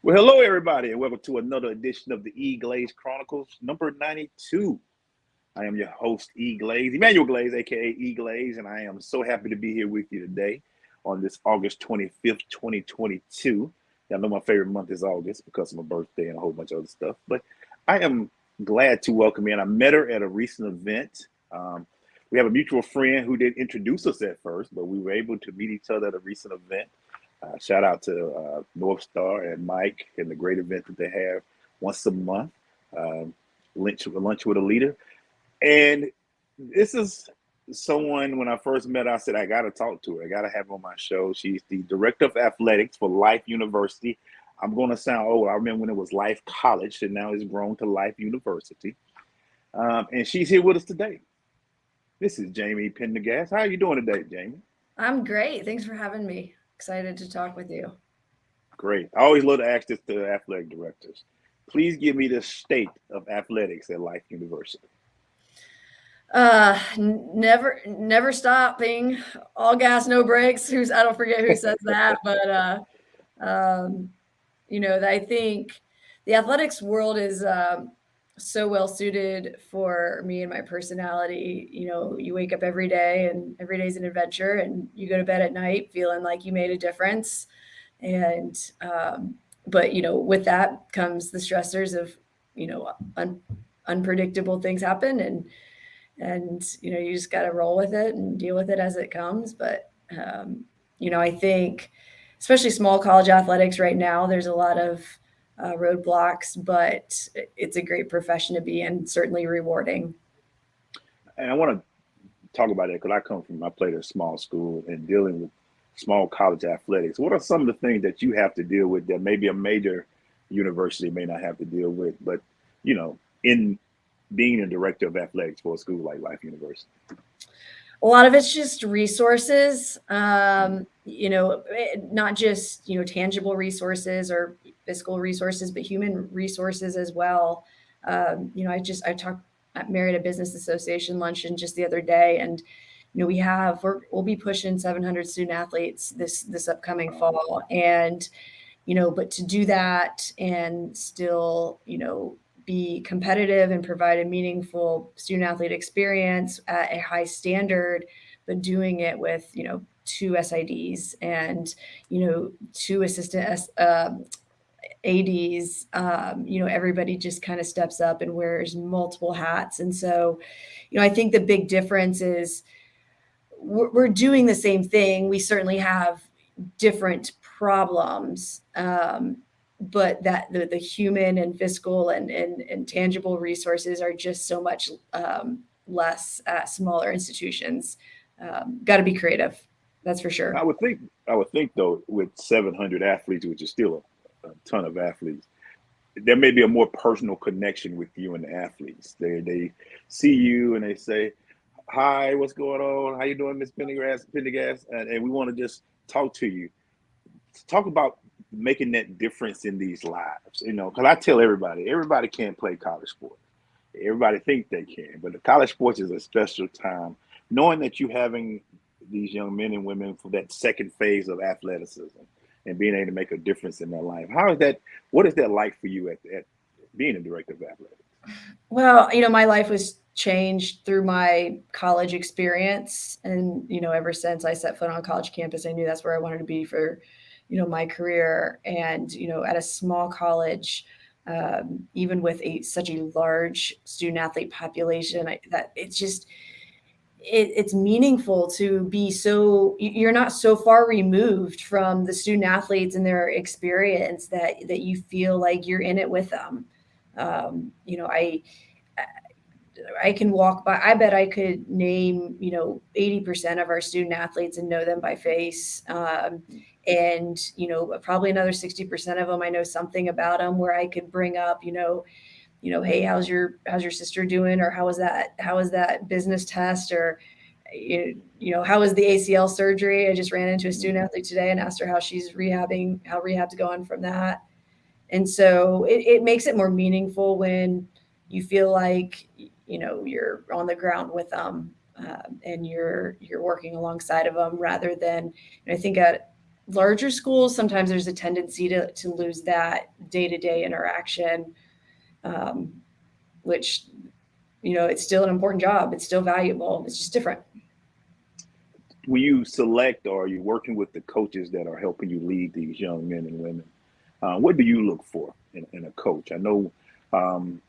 Well, hello everybody, and welcome to another edition of the EGlaze Chronicles, number 92. I am your host, EGlaze, Emmanuel Glaze, aka EGlaze, and I am so happy to be here with you today on this August 25th, 2022. Y'all know my favorite month is August because of my birthday and a whole bunch of other stuff. But I am glad to welcome in. I met her at a recent event. We have a mutual friend who didn't introduce us at first, but we were able to meet each other at a recent event. Shout out to North Star and Mike and the great event that they have once a month, lunch with a leader. And this is someone, when I first met her, I said, I got to talk to her. I got to have her on my show. She's the director of athletics for Life University. I'm going to sound old. I remember when it was Life College, and now it's grown to Life University. And she's here with us today. This is Jayme Pendergast. How are you doing today, Jayme? I'm great. Thanks for having me. Excited to talk with you. Great. I always love to ask this to athletic directors. Please give me the state of athletics at Life University. Never stopping, all gas, no brakes. I don't forget who says that, but I think the athletics world is so well suited for me and my personality. You wake up every day and every day's an adventure, and you go to bed at night feeling like you made a difference. And but with that comes the stressors of unpredictable things happen, and you just got to roll with it and deal with it as it comes. But I think especially small college athletics right now, there's a lot of roadblocks, but it's a great profession to be in, certainly rewarding. And I want to talk about it because I played at a small school and dealing with small college athletics. What are some of the things that you have to deal with that maybe a major university may not have to deal with, but, in being a director of athletics for a school like Life University? A lot of it's just resources, not just, tangible resources or fiscal resources, but human resources as well. I married a business association luncheon just the other day, and we'll be pushing 700 student athletes this upcoming fall, and but to do that and still be competitive and provide a meaningful student athlete experience at a high standard, but doing it with two SIDs and two assistant ADs. Everybody just kind of steps up and wears multiple hats. And so I think the big difference is we're doing the same thing. We certainly have different problems, but that the human and fiscal and tangible resources are just so much less at smaller institutions. Got to be creative, that's for sure. I would think though, with 700 athletes, which is still a ton of athletes, there may be a more personal connection with you and the athletes. They see you and they say, "Hi, what's going on? How you doing, Miss Pendergast?" And we want to just talk to you. Talk about making that difference in these lives, because I tell everybody can't play college sports. Everybody think they can, but the college sports is a special time. Knowing that you having these young men and women for that second phase of athleticism and being able to make a difference in their life. What is that like for you at being a director of athletics? Well, my life was changed through my college experience. And, ever since I set foot on college campus, I knew that's where I wanted to be for my career. And at a small college, even with such a large student athlete population, it's meaningful to be you're not so far removed from the student athletes and their experience that you feel like you're in it with them. I can walk by. I bet I could name 80% of our student athletes and know them by face. And probably another 60% of them I know something about them where I could bring up hey, how's your sister doing, or how was that business test, or how was the ACL surgery. I just ran into a student athlete today and asked her how she's rehabbing, how rehab's going from that. And so it makes it more meaningful when you feel like you're on the ground with them, and you're working alongside of them, rather than I think at larger schools, sometimes there's a tendency to lose that day-to-day interaction, which, it's still an important job. It's still valuable. It's just different. When you select or you're working with the coaches that are helping you lead these young men and women, what do you look for in a coach? I know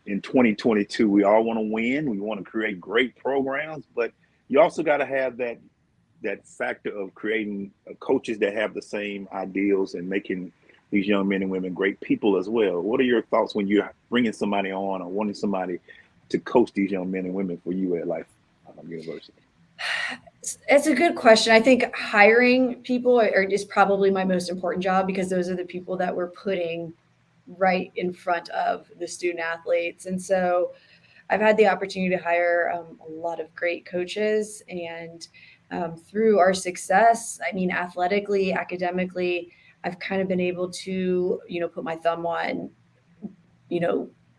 in 2022, we all want to win. We want to create great programs, but you also got to have that factor of creating coaches that have the same ideals and making these young men and women great people as well. What are your thoughts when you're bringing somebody on or wanting somebody to coach these young men and women for you at Life University? It's a good question. I think hiring people is probably my most important job, because those are the people that we're putting right in front of the student athletes. And so I've had the opportunity to hire a lot of great coaches, and through our success, I mean, athletically, academically, I've kind of been able to, put my thumb on,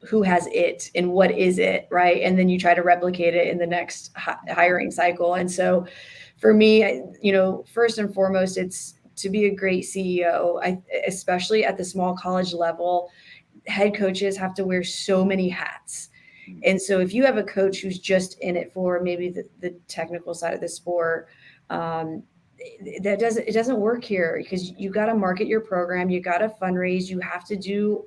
who has it and what is it, right? And then you try to replicate it in the next hiring cycle. And so for me, first and foremost, it's to be a great CEO. Especially at the small college level, head coaches have to wear so many hats. And so if you have a coach who's just in it for maybe the technical side of the sport, it doesn't work here, because you got to market your program, you got to fundraise, you have to do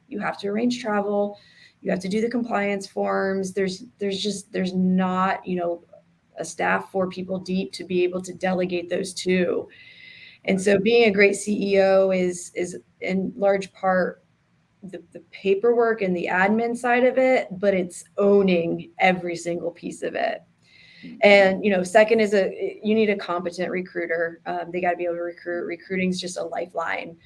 you have to arrange travel, you have to do the compliance forms. There's not, a staff 4 people deep to be able to delegate those to. And so being a great CEO is in large part the paperwork and the admin side of it, but it's owning every single piece of it. And, second is you need a competent recruiter. They got to be able to recruit. Recruiting is just a lifeline,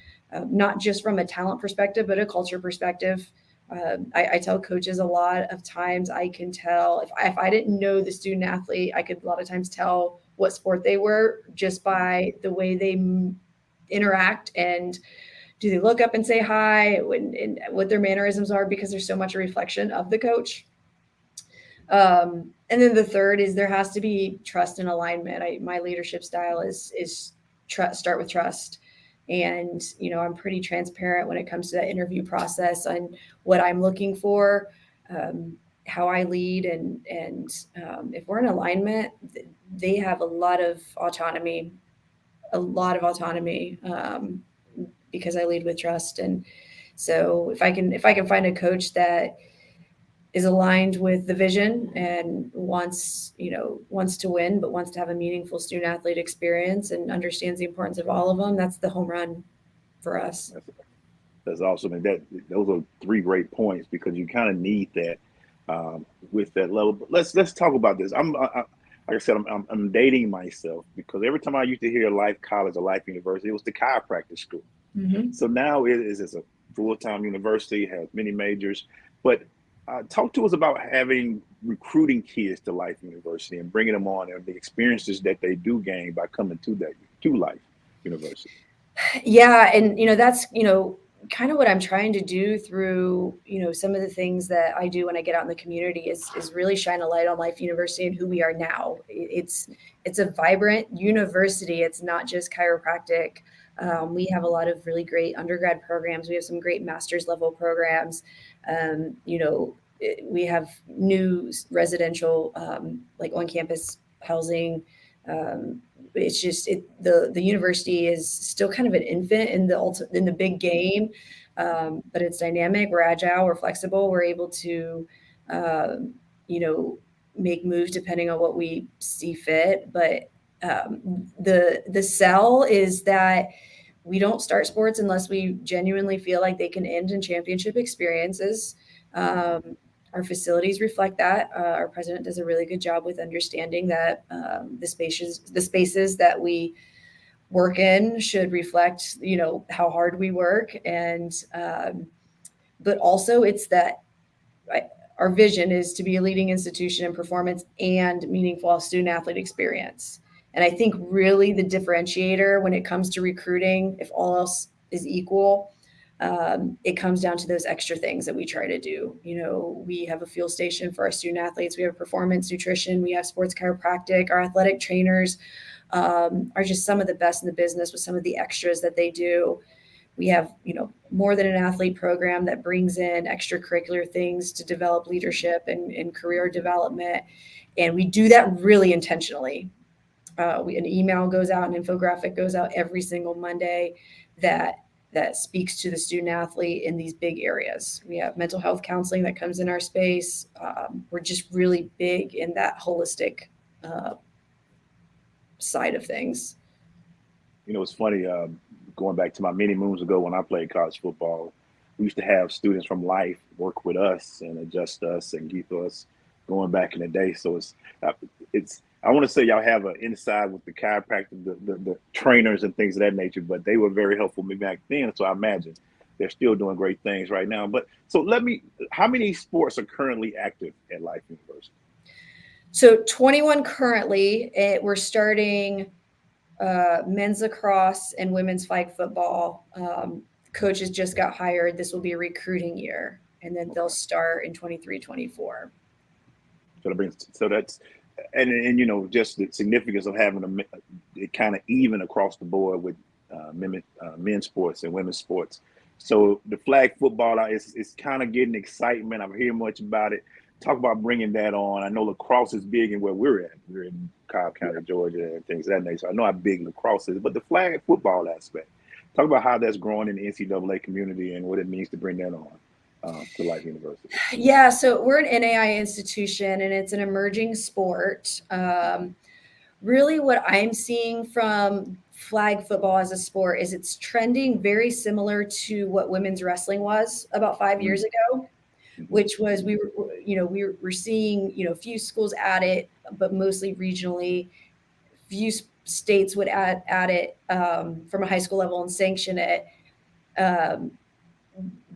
not just from a talent perspective, but a culture perspective. I tell coaches a lot of times, I can tell if I didn't know the student athlete, I could a lot of times tell what sport they were just by the way they interact, and do they look up and say hi, and what their mannerisms are, because there's so much a reflection of the coach. And then the third is there has to be trust and alignment. My leadership style is start with trust. And, I'm pretty transparent when it comes to that interview process on what I'm looking for, how I lead. And if we're in alignment, they have a lot of autonomy, because I lead with trust. And so if I can find a coach that is aligned with the vision and wants to win, but wants to have a meaningful student athlete experience and understands the importance of all of them, that's the home run for us. That's awesome. And those are 3 great points, because you kind of need that with that level. But let's talk about this. Like I said, I'm dating myself, because every time I used to hear Life College or Life University, it was the chiropractic school. Mm-hmm. So now it's a full-time university, has many majors. But talk to us about recruiting kids to Life University and bringing them on, and the experiences that they do gain by coming to Life University. Yeah, and that's kind of what I'm trying to do through some of the things that I do when I get out in the community is really shine a light on Life University and who we are now. It's a vibrant university. It's not just chiropractic. We have a lot of really great undergrad programs. We have some great master's level programs. We have new residential, like on-campus housing. It's just the university is still kind of an infant in the big game, but it's dynamic. We're agile. We're flexible. We're able to, make moves depending on what we see fit. But the sell is that we don't start sports unless we genuinely feel like they can end in championship experiences. Our facilities reflect that. Our president does a really good job with understanding that the spaces that we work in should reflect, how hard we work. And but also it's that our vision is to be a leading institution in performance and meaningful student athlete experience. And I think really the differentiator when it comes to recruiting, if all else is equal, it comes down to those extra things that we try to do. We have a fuel station for our student athletes. We have performance nutrition. We have sports chiropractic. Our athletic trainers are just some of the best in the business with some of the extras that they do. We have, more than an athlete program that brings in extracurricular things to develop leadership and career development. And we do that really intentionally. An email goes out, an infographic goes out every single Monday that speaks to the student athlete in these big areas. We have mental health counseling that comes in our space. We're just really big in that holistic side of things. It's funny, going back to my many moons ago when I played college football, we used to have students from Life work with us and adjust us and keep us going back in the day. So it's I want to say y'all have an inside with the chiropractor, the trainers and things of that nature, but they were very helpful me back then. So I imagine they're still doing great things right now. But so how many sports are currently active at Life University? So 21 currently. We're starting men's lacrosse and women's flag football. Coaches just got hired. This will be a recruiting year, and then they'll start in 23-24. So that's just the significance of having it kind of even across the board with men's sports and women's sports. So the flag football is kind of getting excitement. I'm hearing much about it. Talk about bringing that on. I know lacrosse is big in where we're at. We're in Cobb County, Georgia, and things of that nature. So I know how big lacrosse is, but the flag football aspect. Talk about how that's growing in the NCAA community and what it means to bring that on to Life University. Yeah, so we're an NAI institution, and it's an emerging sport. Really what I'm seeing from flag football as a sport is it's trending very similar to what women's wrestling was about 5 years ago, which was we were seeing, a few schools at it, but mostly regionally. Few states would add it from a high school level and sanction it.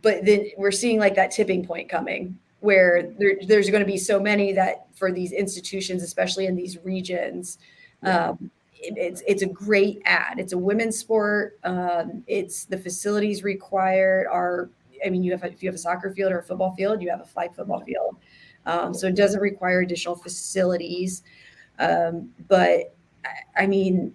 But then we're seeing like that tipping point coming where there's going to be so many that for these institutions, especially in these regions, it's a great ad. It's a women's sport. It's the facilities required if you have a soccer field or a football field, you have a flag football field. So it doesn't require additional facilities. But I mean,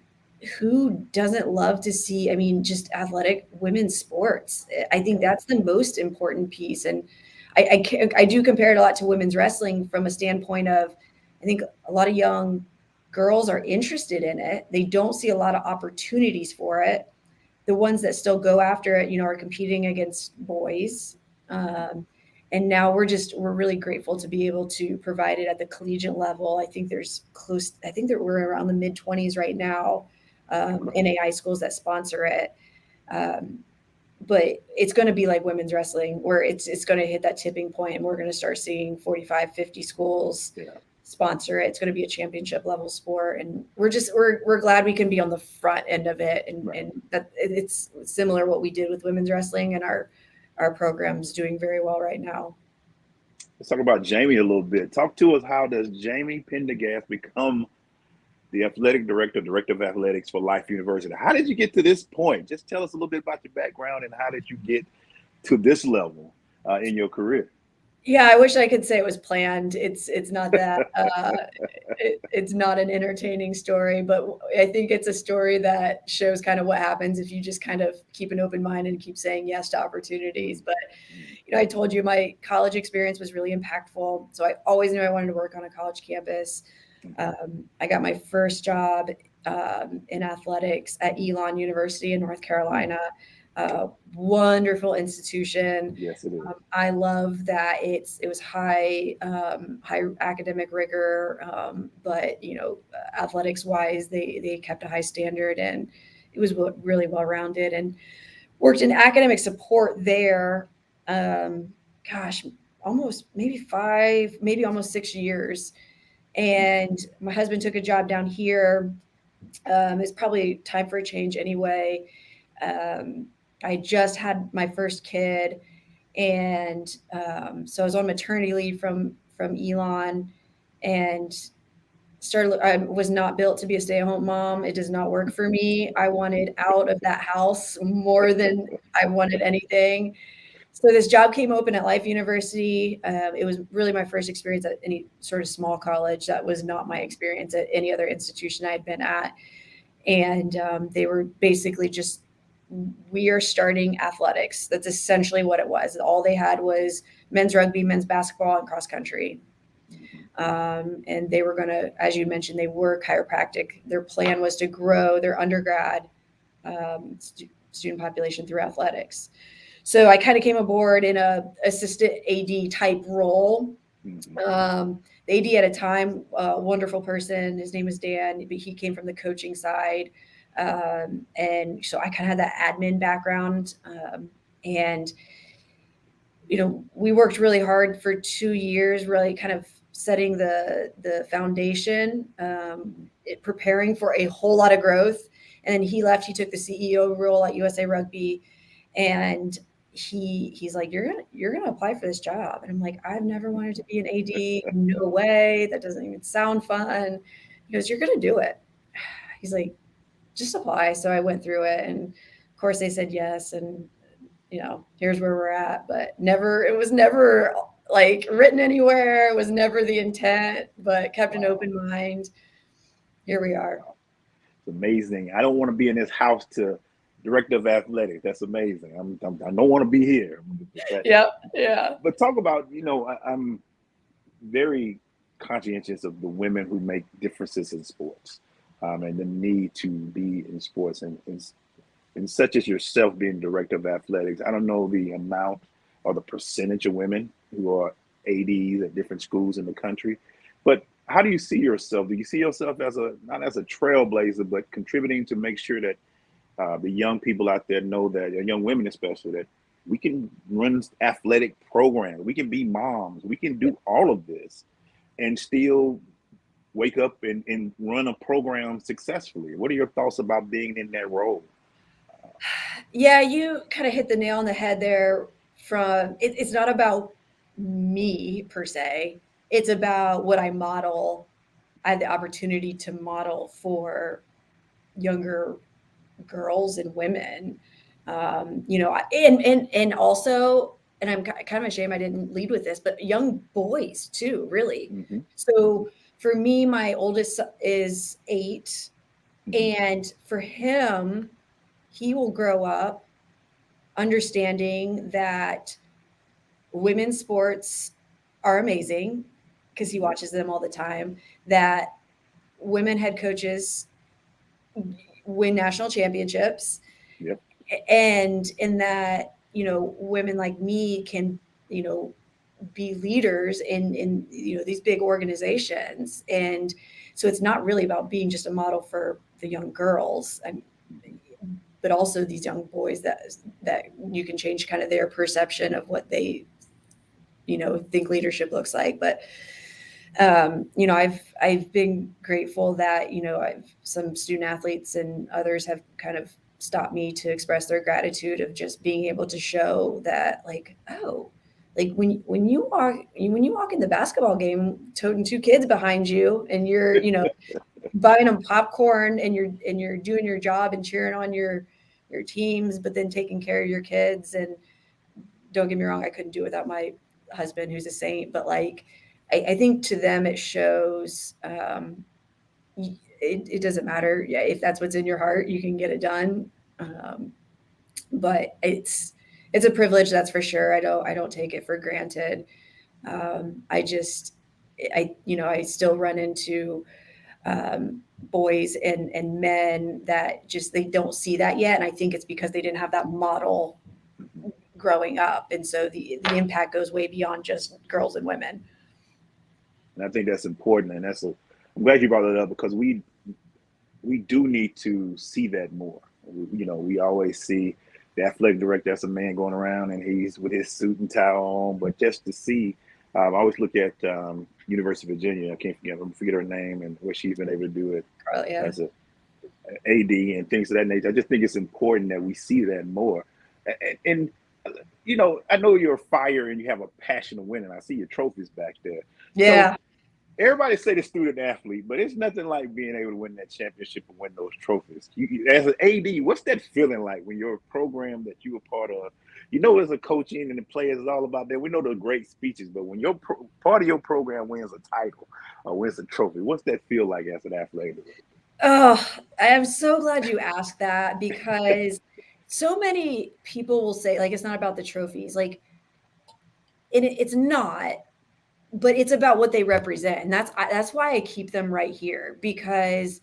who doesn't love to see, just athletic women's sports? I think that's the most important piece. And I do compare it a lot to women's wrestling from a standpoint of, I think a lot of young girls are interested in it. They don't see a lot of opportunities for it. The ones that still go after it, are competing against boys. And now we're really grateful to be able to provide it at the collegiate level. I think that we're around the mid-20s right now. NAI schools that sponsor it. But it's going to be like women's wrestling where it's going to hit that tipping point and we're going to start seeing 45, 50 schools sponsor it. It's going to be a championship level sport. And we're glad we can be on the front end of it. And that it's similar what we did with women's wrestling, and our program's doing very well right now. Let's talk about Jayme a little bit. Talk to us, how does Jayme Pendergast become the athletic director of athletics for Life University? How did you get to this point? Just tell us a little bit about your background and how did you get to this level in your career? Yeah, I wish I could say it was planned. It's not that. It's not an entertaining story, but I think it's a story that shows kind of what happens if you just kind of keep an open mind and keep saying yes to opportunities. But I told you my college experience was really impactful, so I always knew I wanted to work on a college campus. I got my first job in athletics at Elon University in North Carolina. Wonderful institution. Yes, it is. I love that it was high academic rigor, but athletics wise, they kept a high standard, and it was really well rounded. And worked in academic support there. Almost almost 6 years. And my husband took a job down here. It's probably time for a change anyway. I just had my first kid, and so I was on maternity leave from Elon, and I was not built to be a stay-at-home mom. It does not work for me. I wanted out of that house more than I wanted anything. So this job came open at Life University. It was really my first experience at any sort of small college. That was not my experience at any other institution I had been at. And they were basically just, we are starting athletics. That's essentially what it was. All they had was men's rugby, men's basketball, and cross country. And they were going to, as you mentioned, they were chiropractic. Their plan was to grow their undergrad student population through athletics. So I kind of came aboard in a assistant AD type role. The AD at a time, a wonderful person. His name was Dan, but he came from the coaching side. And so I kind of had that admin background. And, we worked really hard for 2 years, really kind of setting the foundation, preparing for a whole lot of growth. And then he left. He took the CEO role at USA Rugby, and he's like, you're gonna apply for this job. And I'm like, I've never wanted to be an AD. No way. That doesn't even sound fun. He goes, you're gonna do it. He's like, just apply. So I went through it, and of course they said yes. And here's where we're at. But it was never like written anywhere. It was never the intent, but kept an open mind. Here we are. It's amazing. I don't want to be in this house to director of athletics. That's amazing. I don't want to be here. Yeah. But talk about, I'm very conscientious of the women who make differences in sports, and the need to be in sports, and such as yourself being director of athletics. I don't know the amount or the percentage of women who are ADs at different schools in the country, but how do you see yourself? Do you see yourself as not as a trailblazer, but contributing to make sure that the young people out there know that, young women especially, that we can run athletic programs, we can be moms, we can do all of this and still wake up and run a program successfully? What are your thoughts about being in that role? Yeah, you kind of hit the nail on the head there. It's not about me per se. It's about what I model. I had the opportunity to model for younger girls and women, and also, and I'm kind of ashamed I didn't lead with this, but young boys too, really. Mm-hmm. So for me, my oldest is 8, and for him, he will grow up understanding that women's sports are amazing because he watches them all the time, that women head coaches win national championships. Yep. And in that, women like me can, be leaders in these big organizations. And so it's not really about being just a model for the young girls, but also these young boys that you can change kind of their perception of what they, think leadership looks like. But I've been grateful that, some student athletes and others have kind of stopped me to express their gratitude of just being able to show that, like, oh, like when you walk in the basketball game toting 2 kids behind you, and you're, buying them popcorn, and you're doing your job and cheering on your teams, but then taking care of your kids. And don't get me wrong, I couldn't do it without my husband, who's a saint, but like, I think to them it shows, it doesn't matter. Yeah, if that's what's in your heart, you can get it done. But it's a privilege, that's for sure. I don't take it for granted. I still run into boys and men that just, they don't see that yet, and I think it's because they didn't have that model growing up, and so the impact goes way beyond just girls and women. And I think that's important, and I'm glad you brought it up, because we do need to see that more. We always see the athletic director as a man going around and he's with his suit and tie on, but just to see, I always look at University of Virginia. I forget her name, and what she's been able to do it as a AD and things of that nature. I just think it's important that we see that more. And I know you're a fire and you have a passion of winning. I see your trophies back there. Yeah. So, everybody say the student athlete, but it's nothing like being able to win that championship and win those trophies. As an AD, what's that feeling like when your program that you were part of, as a coaching and the players is all about that. We know the great speeches, but when your part of your program wins a title or wins a trophy, what's that feel like as an athlete? Oh, I am so glad you asked that because so many people will say, like, it's not about the trophies. Like, it's not, but it's about what they represent. And that's why I keep them right here, because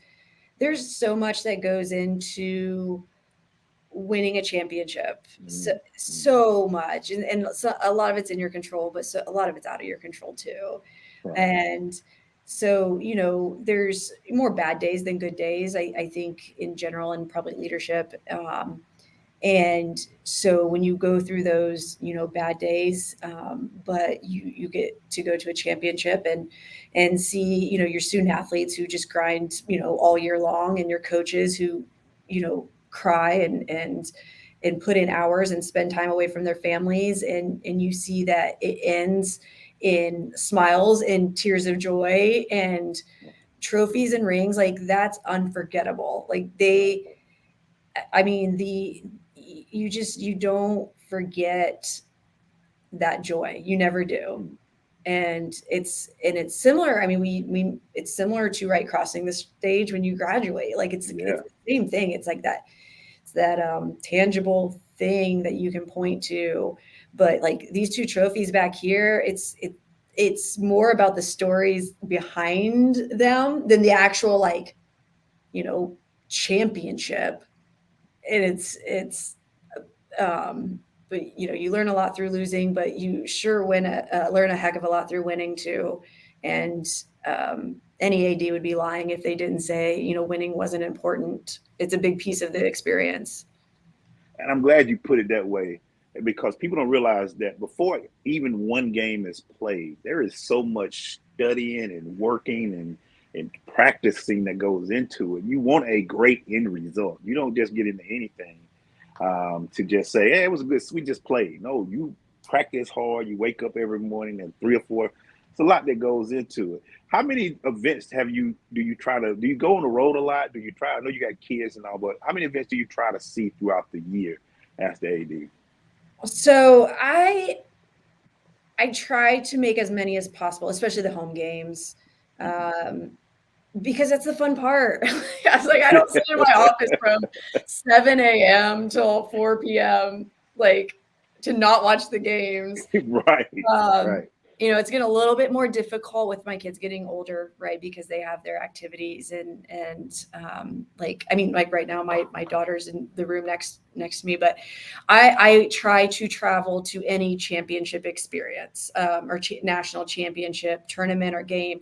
there's so much that goes into winning a championship. So much. And so a lot of it's in your control, but a lot of it's out of your control too. Right. And so, there's more bad days than good days, I think, in general, and probably leadership. And so when you go through those, bad days, but you get to go to a championship and see, your student athletes who just grind, all year long, and your coaches who, cry and put in hours and spend time away from their families, and you see that it ends in smiles and tears of joy and trophies and rings. Like, that's unforgettable. Like, I mean, you don't forget that joy. You never do. And it's similar. I mean, it's similar to, right, crossing the stage when you graduate. Like, it's Yeah. the same thing. It's like that. It's that tangible thing that you can point to. But like these two trophies back here, it's more about the stories behind them than the actual, like, you know championship. And um but you learn a lot through losing, but you sure learn a heck of a lot through winning too. And any AD would be lying if they didn't say, winning wasn't important. It's a big piece of the experience. And I'm glad you put it that way because people don't realize that before even one game is played, there is so much studying and working and practicing that goes into it. You want a great end result. You don't just get into anything to just say, "Hey, it was good. We just played." No, you practice hard. You wake up every morning and three or four. It's a lot that goes into it. How many events do you try to do you go on the road a lot? Do you try? I know you got kids and all, but how many events do you try to see throughout the year as the AD? So I try to make as many as possible, especially the home games. Um, because that's the fun part. I was like, I don't sit in my office from 7 a.m. till 4 p.m. like to not watch the games. Right, Um, right. it's getting a little bit more difficult with my kids getting older, right? Because they have their activities and like, I mean, like right now, my daughter's in the room next to me, but I try to travel to any championship experience, or national championship tournament or game.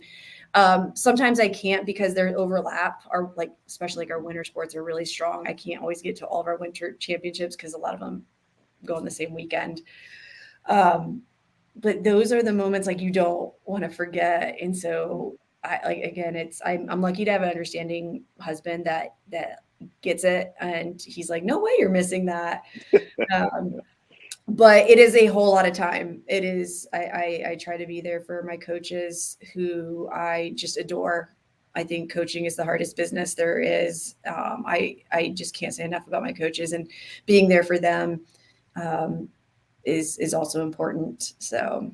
Sometimes I can't because there's overlap. Our, like, especially like our winter sports are really strong. I can't always get to all of our winter championships because a lot of them go on the same weekend. Um, but those are the moments, like, you don't want to forget. And so I, like, again, I'm lucky to have an understanding husband that gets it, and he's like, no way you're missing that. Um, but it is a whole lot of time. It is. I try to be there for my coaches, who I just adore. I think coaching is the hardest business there is. I just can't say enough about my coaches, and being there for them um, is also important. So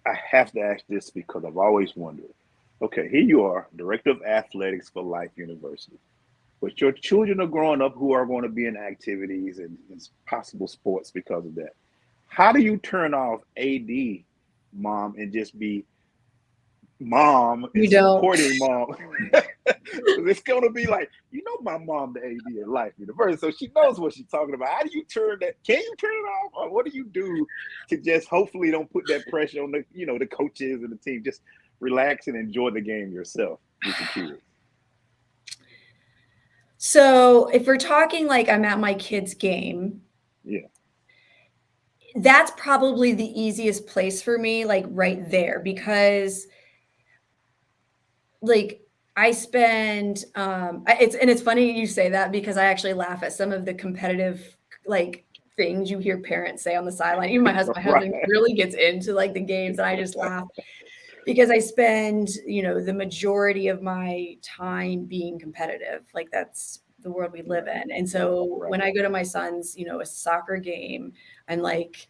I have to ask this because I've always wondered. Okay, here you are, director of athletics for Life University. But your children are growing up who are going to be in activities and possible sports because of that. How do you turn off AD mom and just be mom and you don't. supporting mom? It's going to be like, my mom, the AD at Life University, so she knows what she's talking about. How do you turn that? Can you turn it off? Or what do you do to just hopefully don't put that pressure on the coaches and the team? Just relax and enjoy the game yourself with your kids. So if we're talking like I'm at my kid's game, Yeah. that's probably the easiest place for me, like right there, because like I spend it's funny you say that, because I actually laugh at some of the competitive, like, things you hear parents say on the sideline. Even my husband Right. really gets into like the games, and I just laugh because I spend, the majority of my time being competitive. Like, that's the world we live Right. in. And Right. so Right. when I go to my son's, a soccer game, I'm like,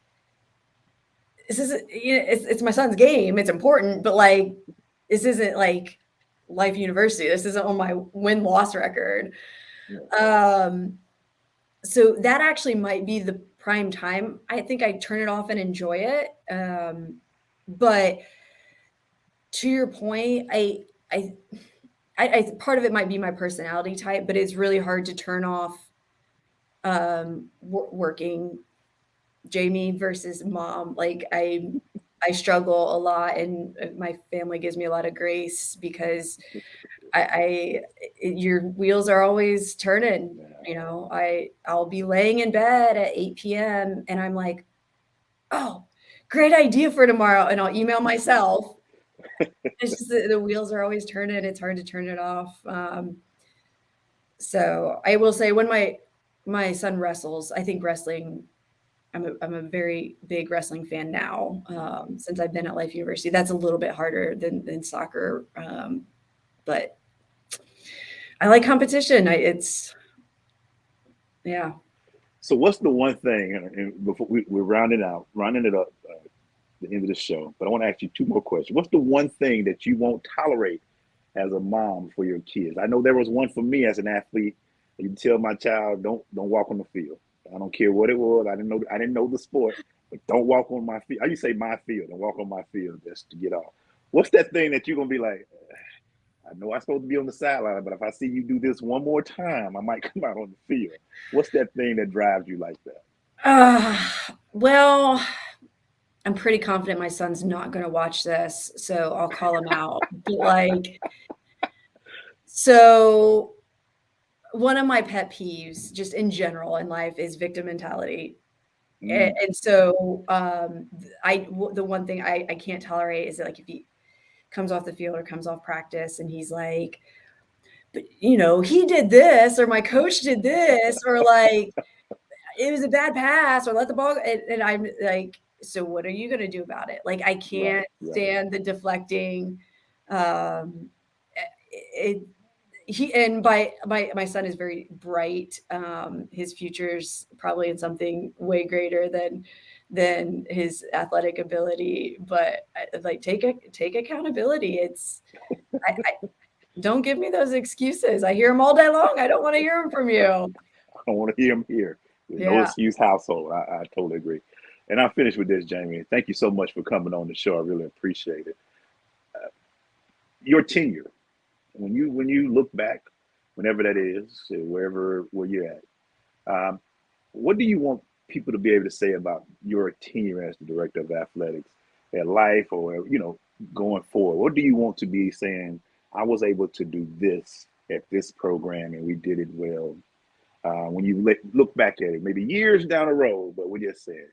this isn't, it's my son's game. It's important, but like, this isn't like Life University. This isn't on my win-loss record. Yeah. So that actually might be the prime time. I think I turn it off and enjoy it. But to your point, I, part of it might be my personality type, but it's really hard to turn off working Jayme versus mom. Like I struggle a lot, and my family gives me a lot of grace because your wheels are always turning. You know, I'll be laying in bed at 8 p.m. and I'm like, oh, great idea for tomorrow, and I'll email myself. It's just the wheels are always turning. It's hard to turn it off. So I will say when my son wrestles, I think wrestling. I'm a very big wrestling fan now. Since I've been at Life University, that's a little bit harder than soccer, but I like competition. Yeah. So what's the one thing, and before we're rounding it up, the end of the show, but I want to ask you two more questions. What's the one thing that you won't tolerate as a mom for your kids? I know there was one for me as an athlete. You tell my child, don't walk on the field. I don't care what it was. I didn't know the sport, but don't walk on my field. I used to say my field, don't walk on my field just to get off. What's that thing that you're gonna be like, I know I'm supposed to be on the sideline, but if I see you do this one more time, I might come out on the field. What's that thing that drives you like that? Well, I'm pretty confident my son's not going to watch this, so I'll call him out. But like, so one of my pet peeves, just in general in life, is victim mentality. And so, the one thing I can't tolerate is that, like, if he comes off the field or comes off practice and he's like, but he did this, or my coach did this, or like it was a bad pass, or let the ball, and I'm like, so what are you going to do about it? Like, I can't stand the deflecting. Um, it, he and my son is very bright. His future's probably in something way greater than his athletic ability, but like take accountability. I don't give me those excuses. I hear them all day long. I don't want to hear them from you. I don't want to hear them here. There's no excuse household. I totally agree. And I'll finish with this, Jayme. Thank you so much for coming on the show. I really appreciate it. Your tenure, when you look back, whenever that is, where you're at, what do you want people to be able to say about your tenure as the director of athletics at Life, or going forward? What do you want to be saying? I was able to do this at this program, and we did it well. When you look back at it, maybe years down the road, but we just said,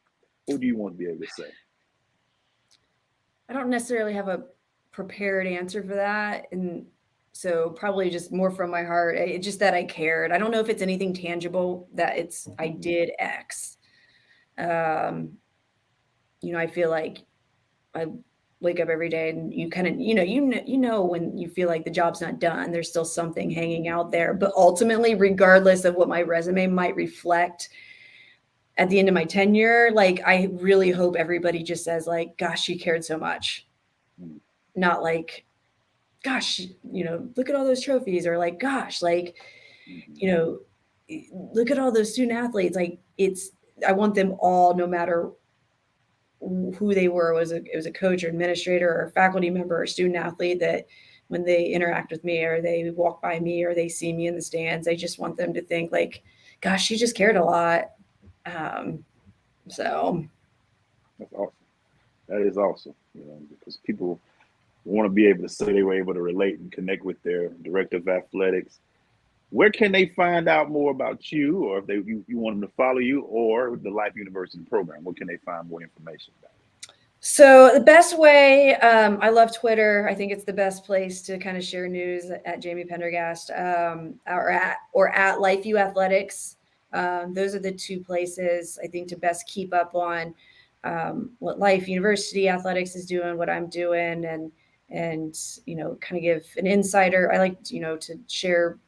what do you want to be able to say? I don't necessarily have a prepared answer for that, and so probably just more from my heart. It's just that I cared. I don't know if it's anything tangible that I did X. I feel like I wake up every day and you kind of when you feel like the job's not done, there's still something hanging out there. But ultimately, regardless of what my resume might reflect at the end of my tenure, like, I really hope everybody just says, like, gosh, she cared so much. Not like, gosh, look at all those trophies, or like, gosh, like, look at all those student athletes. Like, I want them all, no matter who they were, it was a coach or administrator or faculty member or student athlete, that when they interact with me or they walk by me or they see me in the stands, I just want them to think, like, gosh, she just cared a lot. So That's awesome. That is awesome. Because people want to be able to say they were able to relate and connect with their director of athletics. Where can they find out more about you, or if you want them to follow you, or the Life University program? Where can they find more information about it? So the best way, I love Twitter. I think it's the best place to kind of share news, at Jayme Pendergast, or at Life U Athletics. Those are the two places I think to best keep up on what Life University Athletics is doing, what I'm doing, and kind of give an insider. I like to share.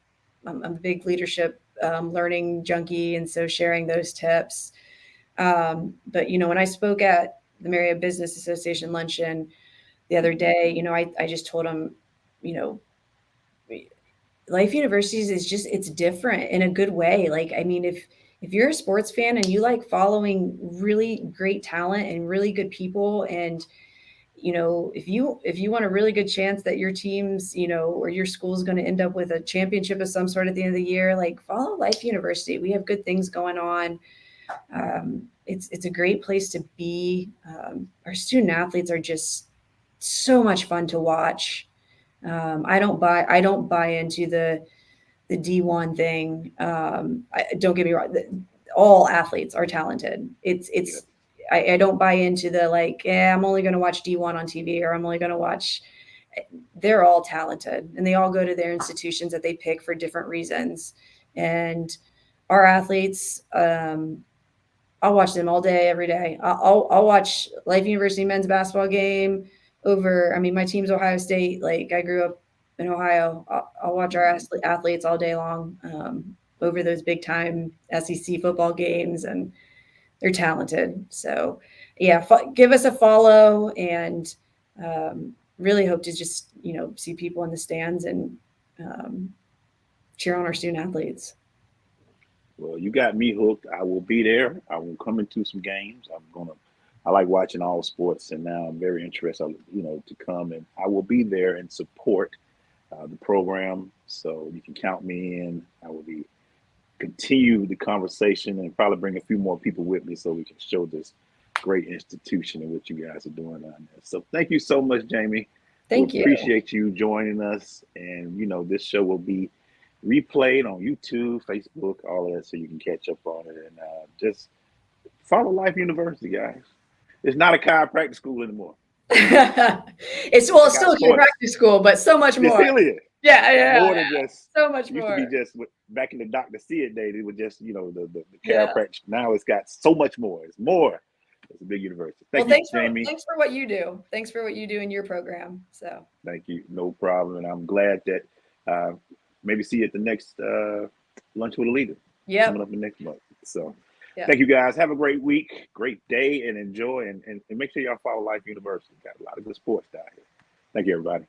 I'm a big leadership learning junkie, and so sharing those tips. But when I spoke at the Marriott Business Association luncheon the other day, I just told them, Life Universities is just, it's different in a good way. Like, I mean, if you're a sports fan and you like following really great talent and really good people, and if you want a really good chance that your team's, or your school's going to end up with a championship of some sort at the end of the year, like, follow Life University. We have good things going on. It's a great place to be. Our student athletes are just so much fun to watch. I don't buy into the D1 thing. Don't get me wrong. All athletes are talented. I don't buy into the, like, I'm only going to watch D1 on TV, or I'm only going to watch. They're all talented, and they all go to their institutions that they pick for different reasons. And our athletes, I'll watch them all day, every day. I'll watch Life University men's basketball game over. I mean, my team's Ohio State. Like, I grew up in Ohio. I'll watch our athletes all day long, over those big time SEC football games, and they're talented. So, yeah, give us a follow, and really hope to just see people in the stands and cheer on our student athletes. Well, you got me hooked. I will be there. I will come into some games. I like watching all sports, and now I'm very interested, to come, and I will be there and support the program. So you can count me in. I will be continue the conversation and probably bring a few more people with me so we can show this great institution and what you guys are doing on there. So thank you so much, Jayme. Thank you. Appreciate you joining us. And, this show will be replayed on YouTube, Facebook, all of that, so you can catch up on it. And just follow Life University, guys. It's not a chiropractic school anymore. It's still a chiropractic school, but so much more. It still is. Yeah. More than just so much more. Used to be just back in the Dr. Sid days, it was just, the chiropractic. Now it's got so much more. It's more. It's a big university. Thanks, Jayme. Thanks for what you do. Thanks for what you do in your program. So thank you. No problem. And I'm glad that maybe see you at the next Lunch with a Leader. Yeah. Coming up in next month. So thank you guys. Have a great week, great day, and enjoy. And make sure y'all follow Life University. Got a lot of good sports down here. Thank you, everybody.